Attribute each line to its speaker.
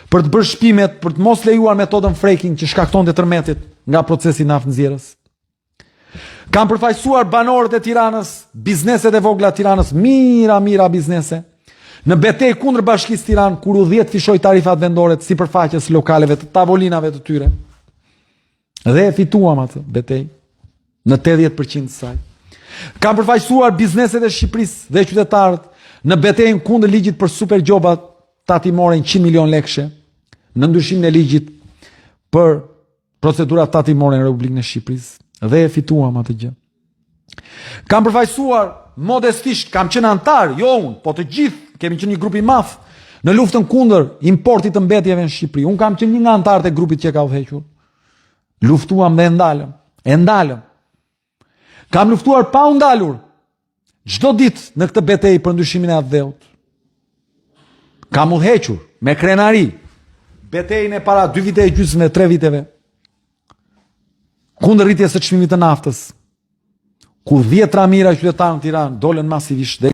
Speaker 1: për të bërë shpimet, për të mos lejuar metodën fracking që shkaktonte tërmetit nga procesi naftënxjerrës. Kam përfaqësuar banorët e Tiranës, bizneset e vogla të Tiranës, mira biznese, në betejë kundër Bashkisë Tiranë, kur u 10 fishoi tarifat vendore të sipërfaqes lokaleve të tavolinave të tyre. Dhe e fituam atë betejë në 80% të saj. Kam përfaqësuar bizneset e Shqipërisë dhe qytetarët në betejën kundër ligjit për super gjobat tatimore 100 milion lekëshe, në ndryshimin e ligjit për procedurat tatimore në Republikën e Shqipërisë dhe e fituam atë gjë. Kam përfaqësuar modestisht, kam qenë antar, jo unë, po të gjithë kemi qenë një grup i madh në luftën kundër importit të mbetjeve në Shqipëri. Unë kam qenë një nga antarët e grupit që ka udhëhequr. Luftuam dhe e ndalëm. Kam luftuar pa u ndalur çdo ditë në këtë betejë për ndryshimin e atë. Kam udhëhequr me krenari betejën e para 2 vite e gjysmë, 3 viteve kundër rritjes së çmimit të naftës, ku 10 ramira qytetarë në Tiranë dolën masivisht dhe